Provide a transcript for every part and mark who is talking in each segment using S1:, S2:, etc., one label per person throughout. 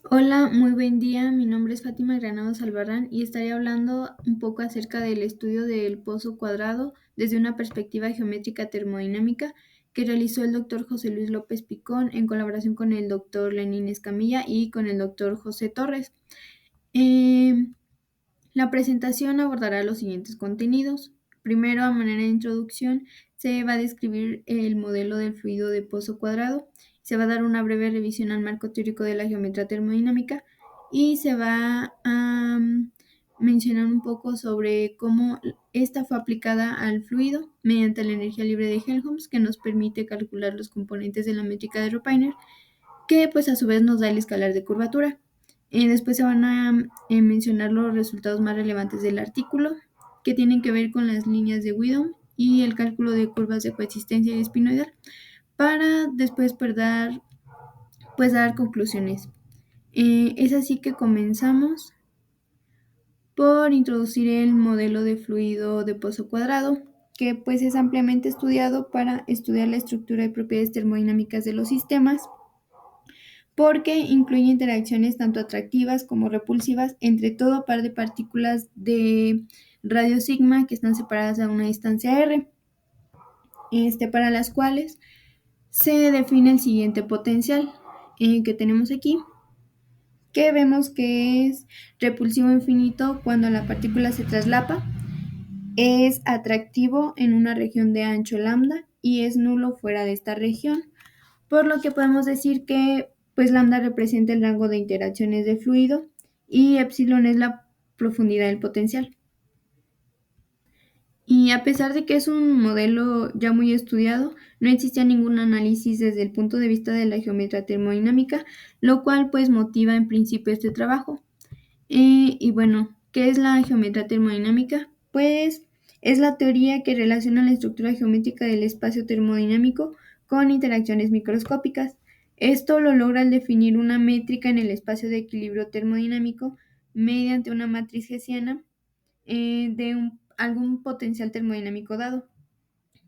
S1: Hola, muy buen día. Mi nombre es Fátima Granados Albarrán y estaré hablando un poco acerca del estudio del pozo cuadrado desde una perspectiva geométrica termodinámica que realizó el doctor José Luis López Picón en colaboración con el doctor Lenín Escamilla y con el doctor José Torres. Eh, la presentación abordará los siguientes contenidos. Primero, a manera de introducción, se va a describir el modelo del fluido de pozo cuadrado, se va a dar una breve revisión al marco teórico de la geometría termodinámica y se va a mencionar un poco sobre cómo esta fue aplicada al fluido mediante la energía libre de Helmholtz, que nos permite calcular los componentes de la métrica de Rupiner, que pues a su vez nos da el escalar de curvatura. Después se van a mencionar los resultados más relevantes del artículo, que tienen que ver con las líneas de Widom y el cálculo de curvas de coexistencia y espinoidal, para después dar conclusiones. Es así que comenzamos por introducir el modelo de fluido de pozo cuadrado, que pues es ampliamente estudiado para estudiar la estructura y propiedades termodinámicas de los sistemas, porque incluye interacciones tanto atractivas como repulsivas entre todo par de partículas de radio sigma que están separadas a una distancia r, para las cuales se define el siguiente potencial que tenemos aquí, que vemos que es repulsivo infinito cuando la partícula se traslapa, es atractivo en una región de ancho lambda y es nulo fuera de esta región, por lo que podemos decir que pues lambda representa el rango de interacciones de fluido y epsilon es la profundidad del potencial. Y a pesar de que es un modelo ya muy estudiado, no existía ningún análisis desde el punto de vista de la geometría termodinámica, lo cual pues motiva en principio este trabajo. Y bueno, ¿qué es la geometría termodinámica? Pues es la teoría que relaciona la estructura geométrica del espacio termodinámico con interacciones microscópicas. Esto lo logra al definir una métrica en el espacio de equilibrio termodinámico mediante una matriz hessiana algún potencial termodinámico dado.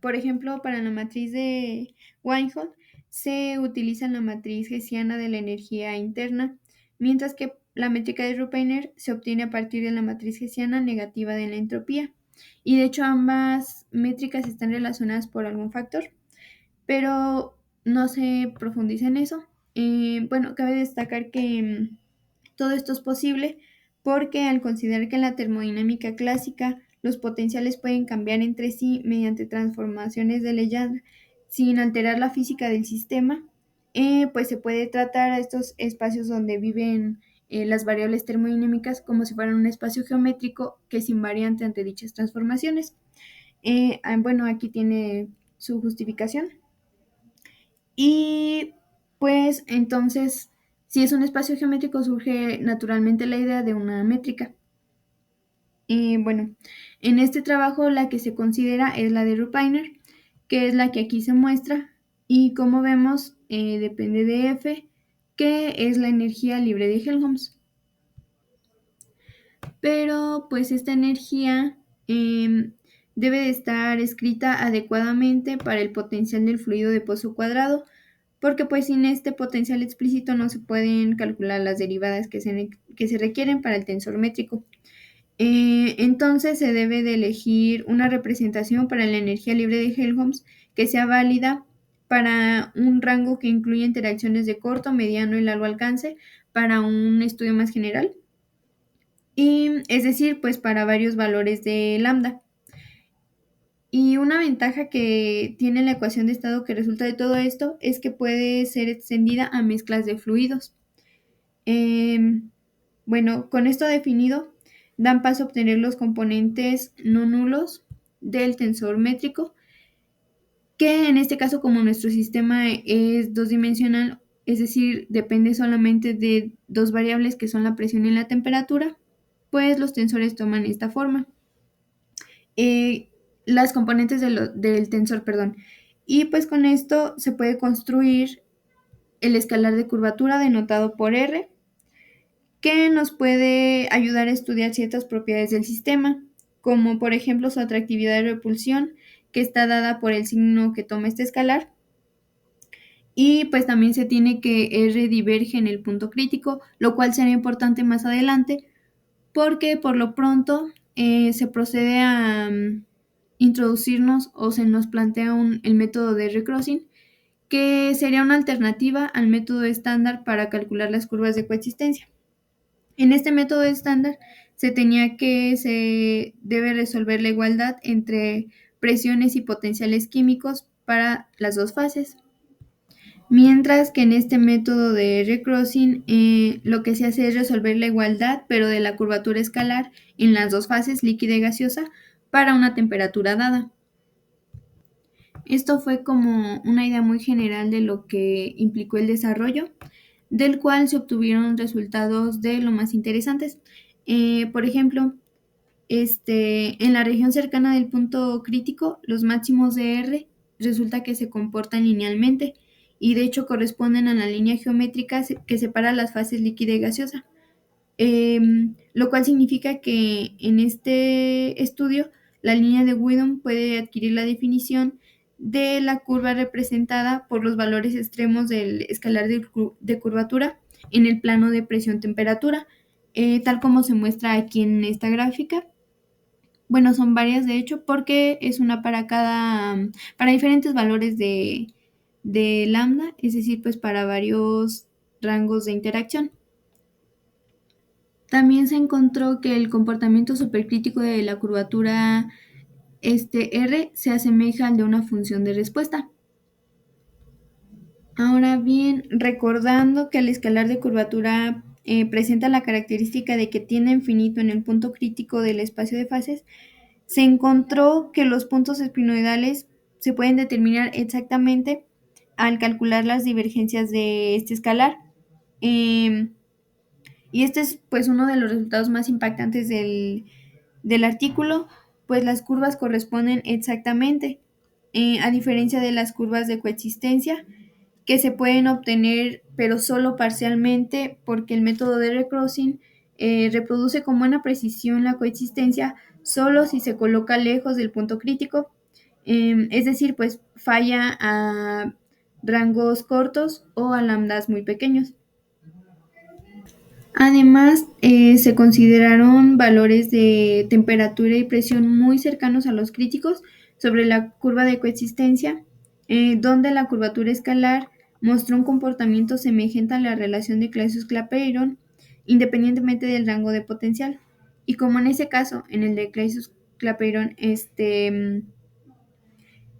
S1: Por ejemplo, para la matriz de Weinhold se utiliza la matriz hessiana de la energía interna, mientras que la métrica de Rupiner se obtiene a partir de la matriz hessiana negativa de la entropía. Y de hecho ambas métricas están relacionadas por algún factor, pero no se profundiza en eso. Bueno, cabe destacar que todo esto es posible porque al considerar que en la termodinámica clásica los potenciales pueden cambiar entre sí mediante transformaciones de Legendre sin alterar la física del sistema, pues se puede tratar a estos espacios donde viven las variables termodinámicas como si fueran un espacio geométrico que es invariante ante dichas transformaciones. Bueno, aquí tiene su justificación. Y pues entonces, si es un espacio geométrico, surge naturalmente la idea de una métrica. Bueno, en este trabajo la que se considera es la de Rupiner, que es la que aquí se muestra, y como vemos, depende de F, que es la energía libre de Helmholtz. Pero pues esta energía debe de estar escrita adecuadamente para el potencial del fluido de pozo cuadrado, porque pues sin este potencial explícito no se pueden calcular las derivadas que se requieren para el tensor métrico. Entonces se debe de elegir una representación para la energía libre de Helmholtz que sea válida para un rango que incluya interacciones de corto, mediano y largo alcance para un estudio más general. Y es decir, pues para varios valores de lambda. Y una ventaja que tiene la ecuación de estado que resulta de todo esto es que puede ser extendida a mezclas de fluidos. Bueno, con esto definido, dan paso a obtener los componentes no nulos del tensor métrico, que en este caso, como nuestro sistema es dos dimensional, es decir, depende solamente de dos variables que son la presión y la temperatura, pues los tensores toman esta forma. Las componentes del tensor, perdón. Y pues con esto se puede construir el escalar de curvatura denotado por R, que nos puede ayudar a estudiar ciertas propiedades del sistema, como por ejemplo su atractividad de repulsión, que está dada por el signo que toma este escalar. y pues también se tiene que R diverge en el punto crítico, lo cual será importante más adelante porque por lo pronto se procede a introducirnos o se nos plantea el método de recrossing, que sería una alternativa al método estándar para calcular las curvas de coexistencia. En este método estándar se debe resolver la igualdad entre presiones y potenciales químicos para las dos fases. Mientras que en este método de recrossing lo que se hace es resolver la igualdad, pero de la curvatura escalar en las dos fases, líquida y gaseosa, para una temperatura dada. Esto fue como una idea muy general de lo que implicó el desarrollo, del cual se obtuvieron resultados de lo más interesantes. Por ejemplo, en la región cercana del punto crítico, los máximos de R resulta que se comportan linealmente y de hecho corresponden a la línea geométrica que separa las fases líquida y gaseosa. Lo cual significa que en este estudio la línea de Whedon puede adquirir la definición de la curva representada por los valores extremos del escalar de curvatura en el plano de presión-temperatura, tal como se muestra aquí en esta gráfica. Bueno, son varias de hecho, porque es una para diferentes valores de lambda, es decir, pues para varios rangos de interacción. También se encontró que el comportamiento supercrítico de la curvatura R se asemeja al de una función de respuesta. Ahora bien, recordando que el escalar de curvatura presenta la característica de que tiende a infinito en el punto crítico del espacio de fases, se encontró que los puntos espinoidales se pueden determinar exactamente al calcular las divergencias de este escalar. Y este es pues uno de los resultados más impactantes del artículo, pues las curvas corresponden exactamente, a diferencia de las curvas de coexistencia, que se pueden obtener pero solo parcialmente porque el método de recrossing reproduce con buena precisión la coexistencia solo si se coloca lejos del punto crítico, es decir, pues falla a rangos cortos o a lambdas muy pequeños. Además, se consideraron valores de temperatura y presión muy cercanos a los críticos sobre la curva de coexistencia, donde la curvatura escalar mostró un comportamiento semejante a la relación de Clausius-Clapeyron, independientemente del rango de potencial. Y como en ese caso, en el de Clausius-Clapeyron,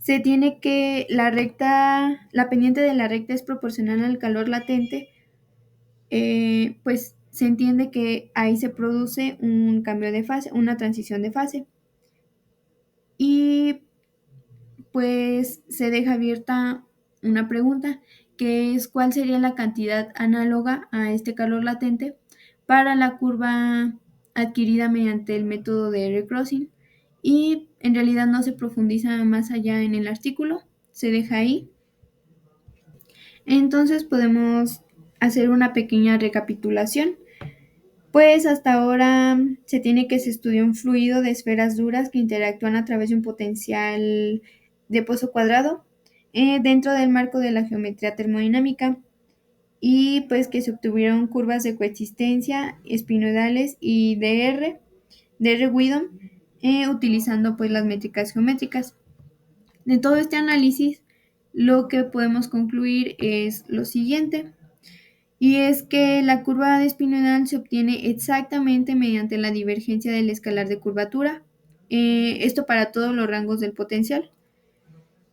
S1: se tiene que la pendiente de la recta es proporcional al calor latente, pues se entiende que ahí se produce un cambio de fase, una transición de fase. Y pues se deja abierta una pregunta, que es cuál sería la cantidad análoga a este calor latente para la curva adquirida mediante el método de recrossing. Y en realidad no se profundiza más allá en el artículo, se deja ahí. Entonces podemos hacer una pequeña recapitulación. Pues hasta ahora se tiene que se estudió un fluido de esferas duras que interactúan a través de un potencial de pozo cuadrado dentro del marco de la geometría termodinámica y pues que se obtuvieron curvas de coexistencia, espinoidales y de R Whedon, utilizando pues las métricas geométricas. De todo este análisis, lo que podemos concluir es lo siguiente. Y es que la curva de espinoidal se obtiene exactamente mediante la divergencia del escalar de curvatura, esto para todos los rangos del potencial.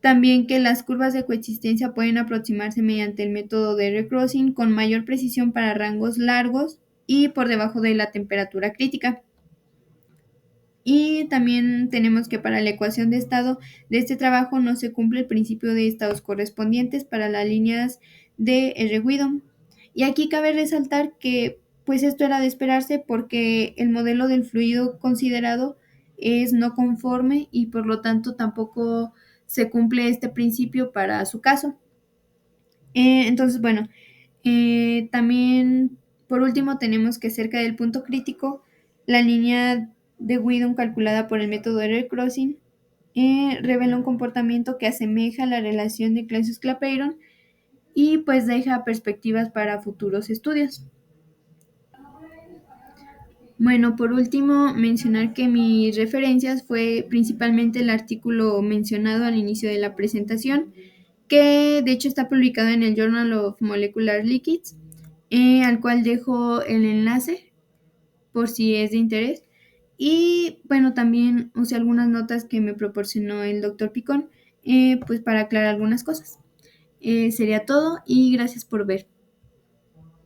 S1: También que las curvas de coexistencia pueden aproximarse mediante el método de recrossing con mayor precisión para rangos largos y por debajo de la temperatura crítica. Y también tenemos que para la ecuación de estado de este trabajo no se cumple el principio de estados correspondientes para las líneas de R-Whedon. Y aquí cabe resaltar que pues esto era de esperarse porque el modelo del fluido considerado es no conforme y por lo tanto tampoco se cumple este principio para su caso. Entonces, bueno, también por último tenemos que cerca del punto crítico, la línea de Whedon calculada por el método de recrossing revela un comportamiento que asemeja a la relación de Clausius-Clapeyron y pues deja perspectivas para futuros estudios. Bueno, por último, mencionar que mis referencias fue principalmente el artículo mencionado al inicio de la presentación, que de hecho está publicado en el Journal of Molecular Liquids, al cual dejo el enlace por si es de interés. Y bueno, también usé algunas notas que me proporcionó el doctor Picón, pues para aclarar algunas cosas. Sería todo y gracias por ver.